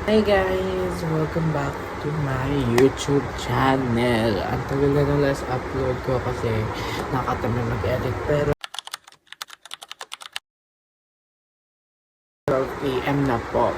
Hi guys! Welcome back to my YouTube channel. Ang tagal na ng last upload ko kasi nakatama mag-edit pero 12 AM na po.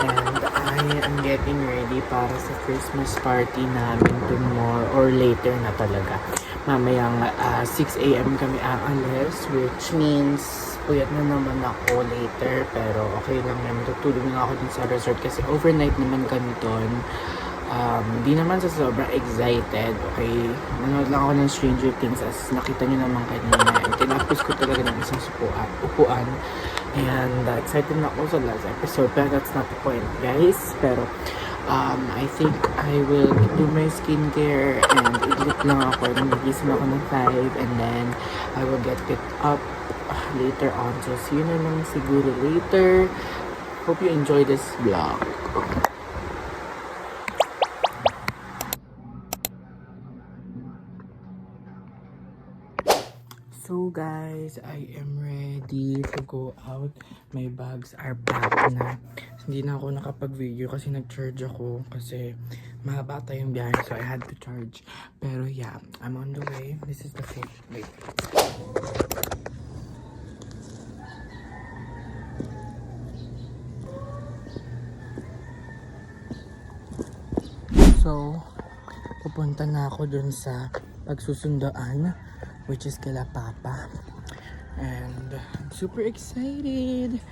And I am getting ready para sa Christmas party namin tomorrow or later na talaga. Mamayang 6 AM kami aalis, which means puyat na naman ako later, pero okay lang yan. Tutulog na ako din sa resort kasi overnight naman kami doon. Hindi naman sa sobrang excited. Okay, nanood lang ako ng Stranger Things as nakita nyo naman kanina. Tinapos ko talaga ng isang upuan. And excited na ako sa last episode, pero that's not the point, guys. Pero I think I will do my skincare and idlit lang ako. Nagising ako ng 5 and then I will get it up later on. So see you na lang siguro later. Hope you enjoy this vlog. So guys, I am ready to go out. My bags are back na. Hindi na ako nakapag-video kasi nag-charge ako kasi mahaba tayong biyahe, so I had to charge. Pero yeah, I'm on the way. This is the fit. Wait. So, pupunta na ako dun sa pagsusundoan, which is kila Papa. And I'm super excited.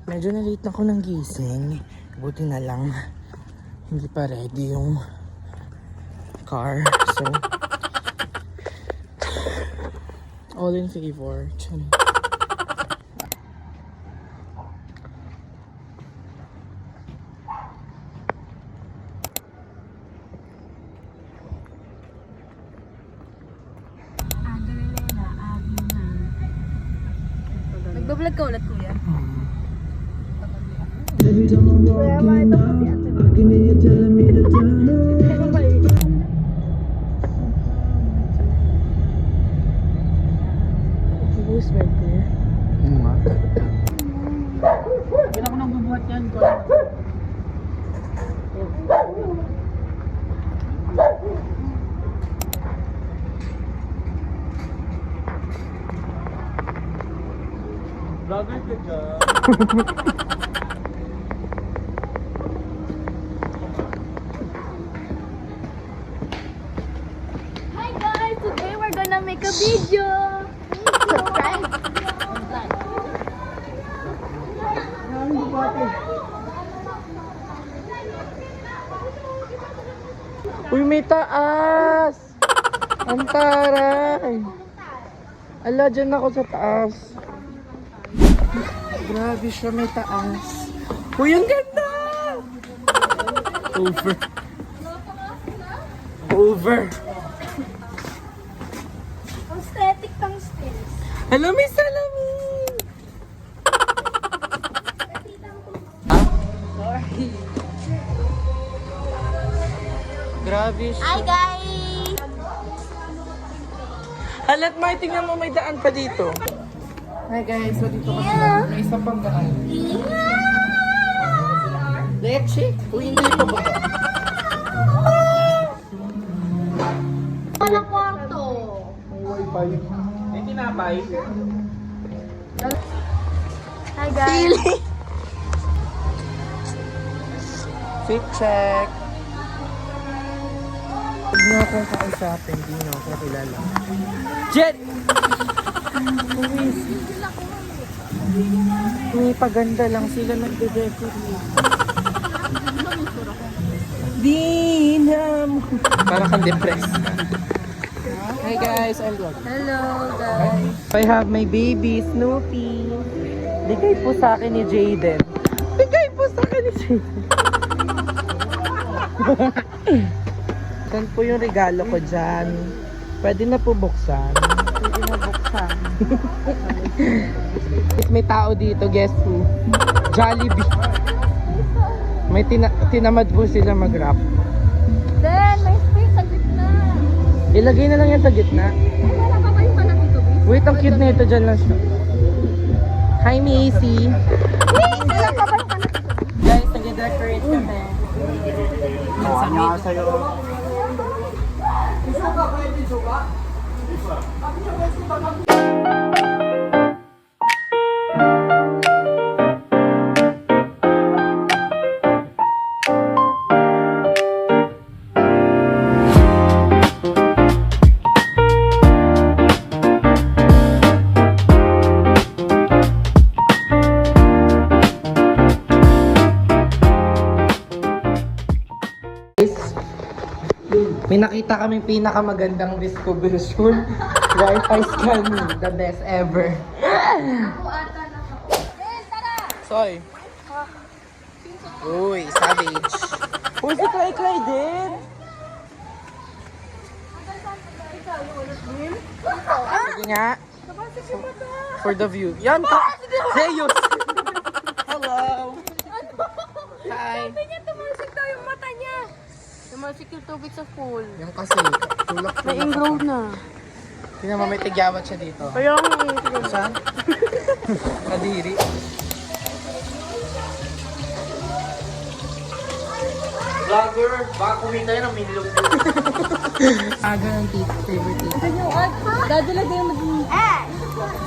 Medyo na-late na ako ng gising. Buti na lang hindi pa ready yung car. So, all in favor. Nagbablog ka ulit, kuya? Kuya, ito po si Ate. Voicemail ko yun. Hindi ako nang bubuhat yan ko. Vlogger ka dyan. Hi guys! Today we're gonna make a video! Subscribe! Uy, may taas! Ang taray! Ala, dyan ako sa taas. Grabe siya, may taas. Uy, ang ganda! Over. Over. Aesthetic ng stairs. Hello, may salamin! Sorry. Grabe siya. Hi guys! Alat, Mar, tingnan mo, may daan pa dito. Hi guys, so dito kami. May isa pang daan. Yeah! Leche? Uy, hindi pa ba? Walang kwarto. May wifi. May tinapay. Hi guys. Fit check. Huwag na akong kausapin, hindi na ako kilala. Jet! May paganda lang sila nagde-decorate. Dinam! Parang kang depressed. Hi guys, I'm vlogging. Hello guys. I have my baby, Snoopy. Bigay po sa akin ni Jaden. Bigay po sa akin ni Jaden. Saan po yung regalo ko dyan? Pwede na po buksan. Pwede na buksan. May tao dito, guess who? Jollibee. May tinamad po sila mag-wrap. Then, may space sa gitna. Ilagay na lang yan sa gitna. Ay, wala pa ba yung pala dito, babe? Wait, ang cute na ito. Dyan lang siya. Hi, Macy. Wala pa ba yung pala dito? Guys, nag-decorate kami. Sa'yo. May nakita kaming pinakamagandang distribution. Wi-Fi scanning, the best ever. Soy. Uy, savage. Uy, si Clay din. Sige nga. For the view. Yan ka. Zeus. Hello. Hi. Sabi niya, tumusik daw yung mata niya. Tumusik yung tubig sa pool. Yan kasi. Tulak. Na-engrow na. Tingnan mo, may tigyawat siya dito. Kaya nga Saan? Kadiri. Vlogger, baka kumita yun ang minilog. Aga ng tita, favorite tita. Dadalaga yung maging...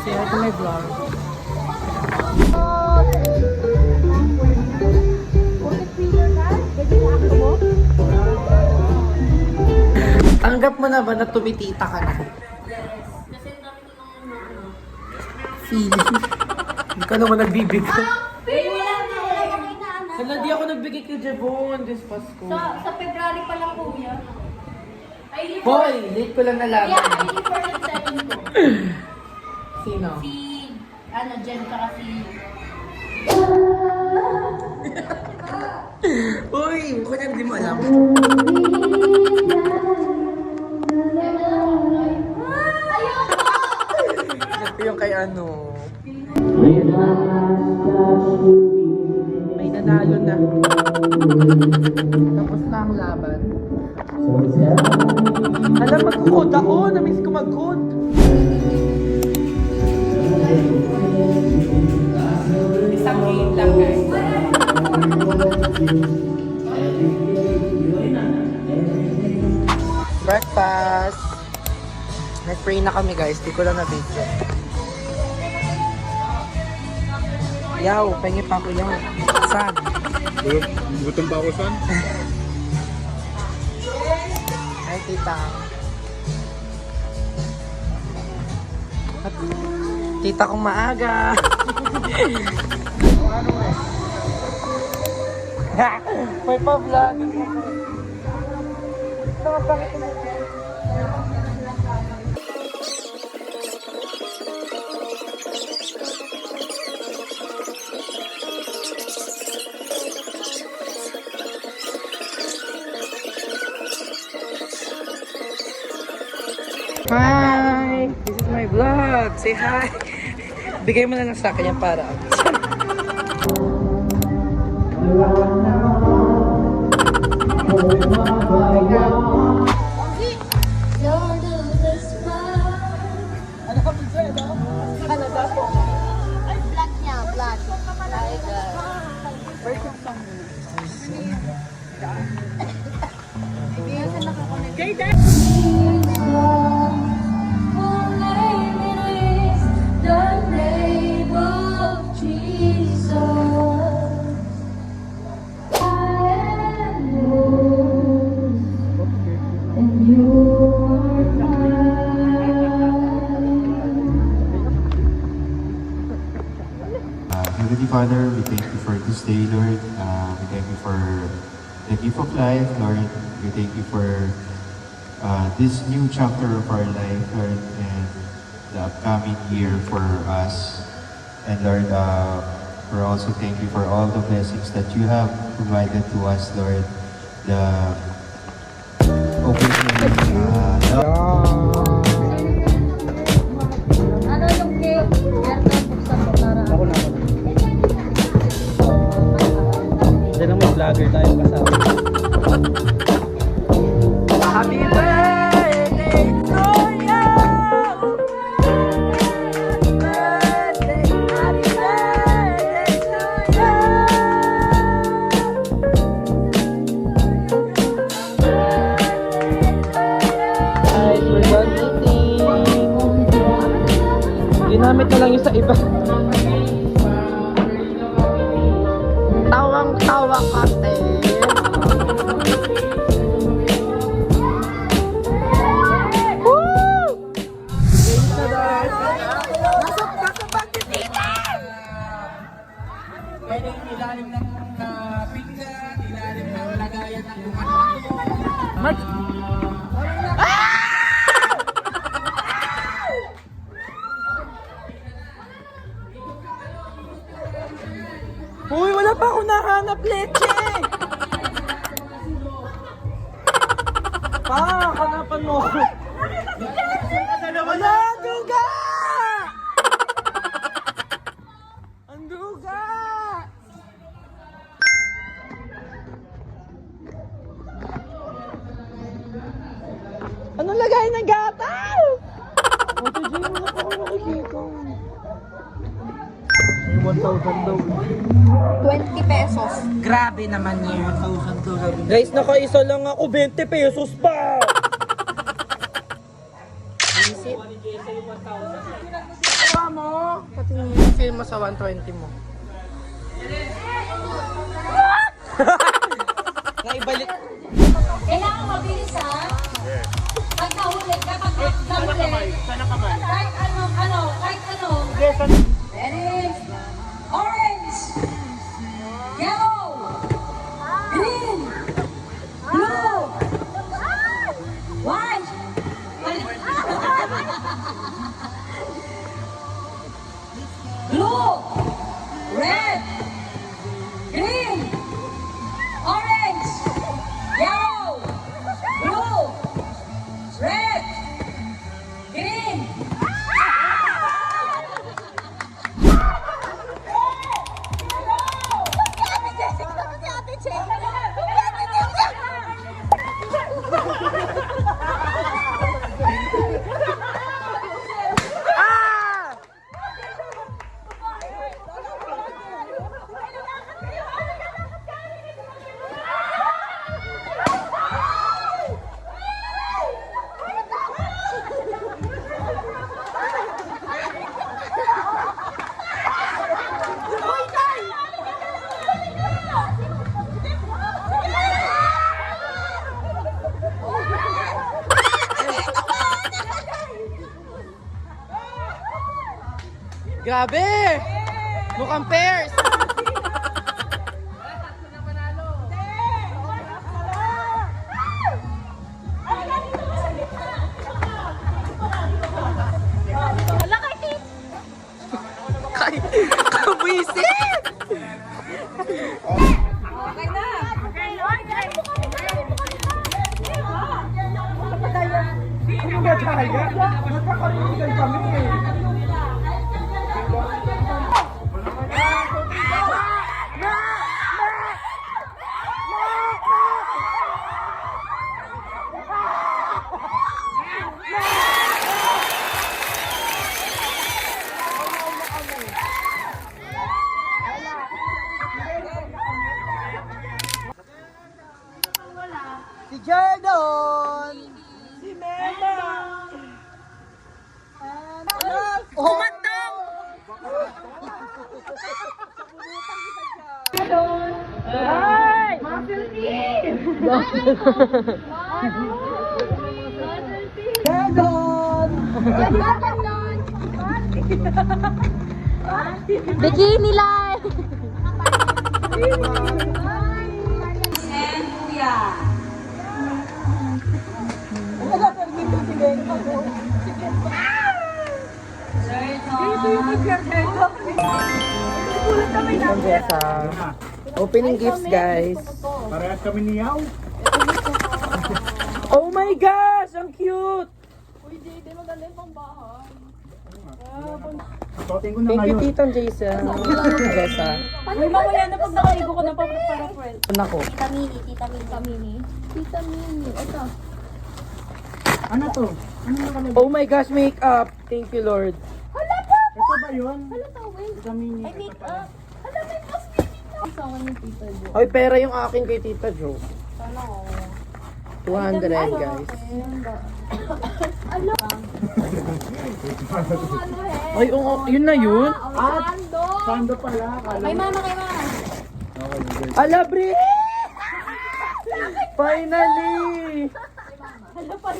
Say hi to my vlog. Tanggap mo na ba na tumitita ka na? Feeling. Hindi ka naman nagbibigay. Hala, di ako nagbigay kay Jebon this Pasko. Sa February pa lang po yan. Hoy, late ko lang nalaman. Yeah, ID for the second ko. Sino? Si, Jen, tsaka si... Uy, mukha niya hindi mo alam. Ito yung kay ano. May nanalo na. Tapos na ang laban. Alam, mag-code ako. Na-miss ko mag-code. Isang game lang, guys. Breakfast. Nag-pray na kami, guys. Di ko lang na-video. Yaw, pengi pa ako yaw. Saan? Gutom pa ako, son? Ay, tita. At tita kong maaga. May pa-vlog. Hi! This is my vlog. Say hi. Bigay mo na lang sa akin yan para. Heavenly Father, we thank you for this day, Lord. We thank you for the gift of life, Lord. We thank you for this new chapter of our life, Lord, and the upcoming year for us. And Lord, we're also thank you for all the blessings that you have provided to us, Lord. The opening, Ano yung cake? Yan ang buksan mo para. Ako na. Diyan lang may vlogger tayo kasama. Happy birthday to you! Birthday, happy birthday to you! Guys, we're done eating. Ginamit na lang yung sa iba. Tawang-tawa ka, te. Pwedeng ilalim ng pinggan, ilalim ng lagayan ng kumano. Uy, wala pa ako nahanap, leche! Hanapan mo. Wala, duga! Ang duga! Anong lagay ng gatas? Ate Jay, wala pa ako nakikita. 1,000 daw. 20 pesos. Grabe naman yun. 1,000 daw. Guys, nakaisa lang ako. 20 pesos pa! Visit. Tawa mo. Patingin yung film mo sa 120 mo. Naibalik. Kailangan mabilis ha? Pag nahuli ka, pag nahuli. Kahit kahit ano. Ready? Orange, yellow, green, blue, white. Blue, red, green, orange, yellow, blue, red, green. Grabe! Mukhang pears! Kabwisit! Okay na. Ano ba tayo? Nagkakarinigan kami eh. Si Jardon! Bikini life! Opening gifts, guys. Parehas kami niyaw. Oh my gosh! Ang cute! Toting ko na Thank you, ngayon. Tito Jason. Jessa. May mamaya na pag nakaigo ko na para friend. Nako. Tita Mini. Tita Mini. Ito. Ano to? Ano nakalagay? Oh my gosh, makeup. Thank you, Lord. Ito ba yun? Hala, tawin. Kami ni. Ay, make up. Hala, may mas mini na. Kasama ni Tita Jo. Ay, pera yung akin kay Tita Jo. Sana ko. 200, guys. Ano? Ay, yun na yun. Sando. Sando pala. Kala Kay mama, kay mama. Ala, Bri! Finally!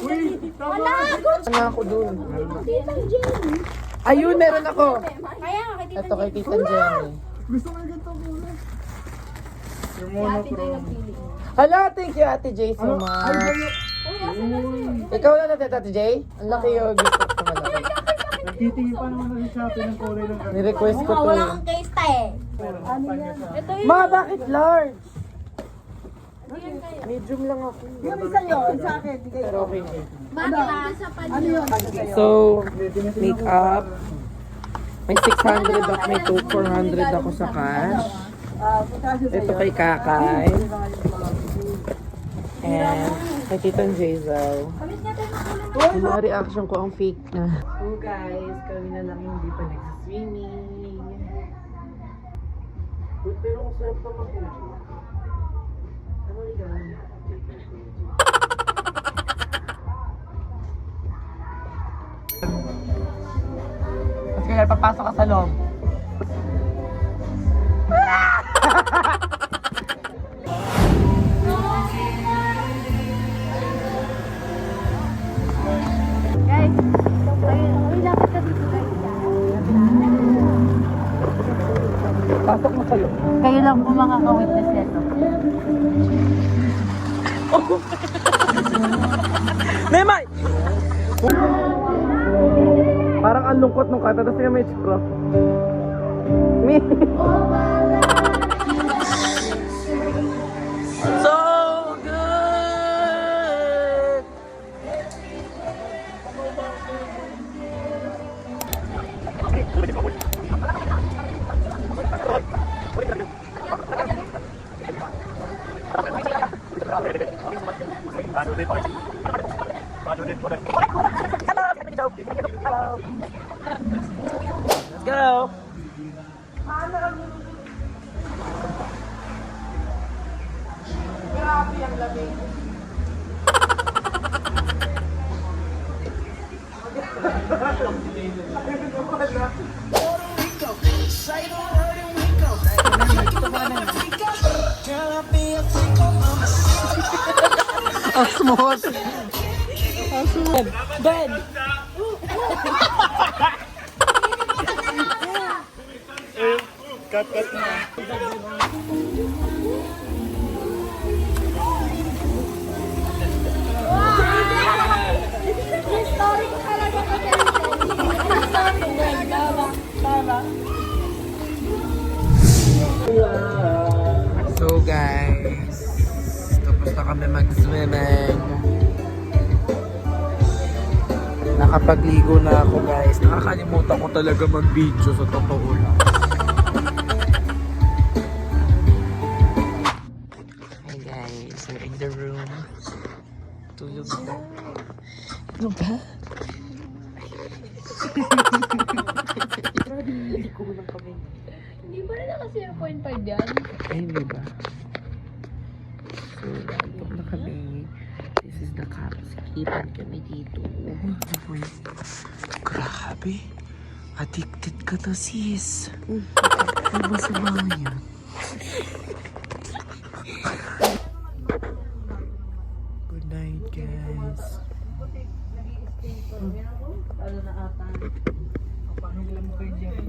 Uy, tama. Ano ako dun? Tita Jenny. Ayun, meron ako. Kaya nga, kay Tita Ito kay Tita Jenny. Gusto ko yung ganito muna. Yung monochrome. Hala, thank you, Ate Jay, so Ay, much. Uy, asan na sa'yo? Ikaw na natin, Ate Jay? Ang laki yung gusto ko malaki. Nagtitingin pa naman na sa Shopee ng kulay ng Ni-request ko to. Wala kang case ta eh. Ito yun. Ma, bakit large? Medium lang ako. Yung isa yun, sa akin. Bigay Pero okay. Bakit sa panyo? Ano yun? So, makeup. May 600 ako, may 400 ako sa cash. Pagkasya sa'yo. Ito kay Kakay. And kay Tito Jazel. Yung mga reaction ko ang fake na. So guys, kami na lang hindi pa nagsiswimming. Pero ang sarap naman po. Ano yan? Tapos kaya papasok ka sa loob. Guys, ay lapit ka dito guys. Pasok mo kayo. Kayo lang po makaka-witness nito. Memay! Parang ang lungkot nung kata, tapos may tsura. Me. So good! Let's go! Osmos! Bed! Cut na. Story ko talaga ko story ko. So guys, tapos na kami mag-swimming. Nakapagligo na ako guys. Nakakalimutan ko talaga mag-video sa totoo lang. Hi guys, we're in the room. Tulog na. Ano ba? Hindi ba rin naka 0.5 yan? Ay, hindi ba? So, laptop na kami. This is the capsikipan kami dito. Grabe. Addicted ka na, sis. Ano ba sa mga yan? Ano na ata. Paano nila mo kayo dyan?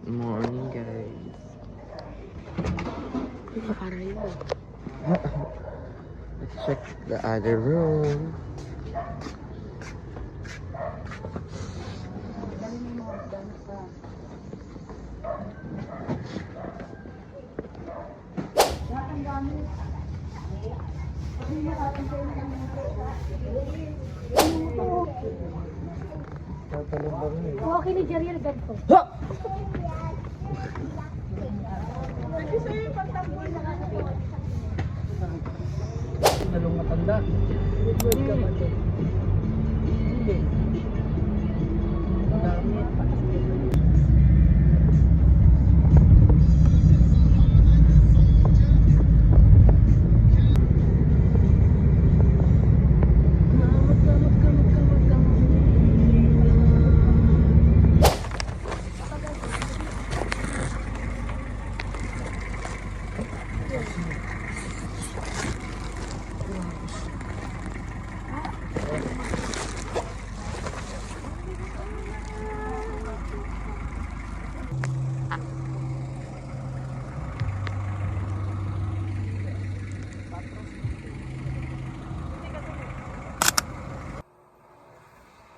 Morning, guys. Let's check the other room. Okay ni Jeriel ganito. Dalawang matanda. Good ka ba dyan? Hindi. Ang dami.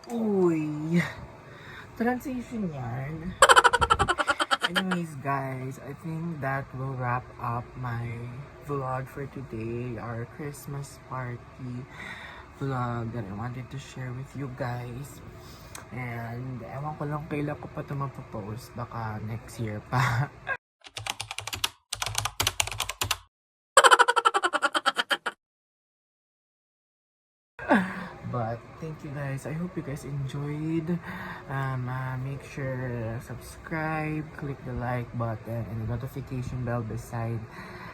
Uy, transition yarn. Anyways, guys, I think that will wrap up my vlog for today, our Christmas party vlog that I wanted to share with you guys. And ewan ko lang kailan ko pa ito mapopost, baka next year pa. But thank you guys. I hope you guys enjoyed. Make sure subscribe, click the like button and the notification bell beside,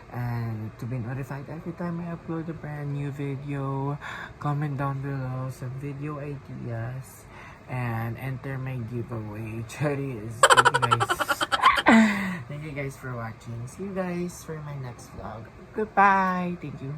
and to be notified every time I upload a brand new video. Comment down below some video ideas and enter my giveaway. Cherries. Thank you guys. Thank you guys for watching. See you guys for my next vlog. Goodbye. Thank you.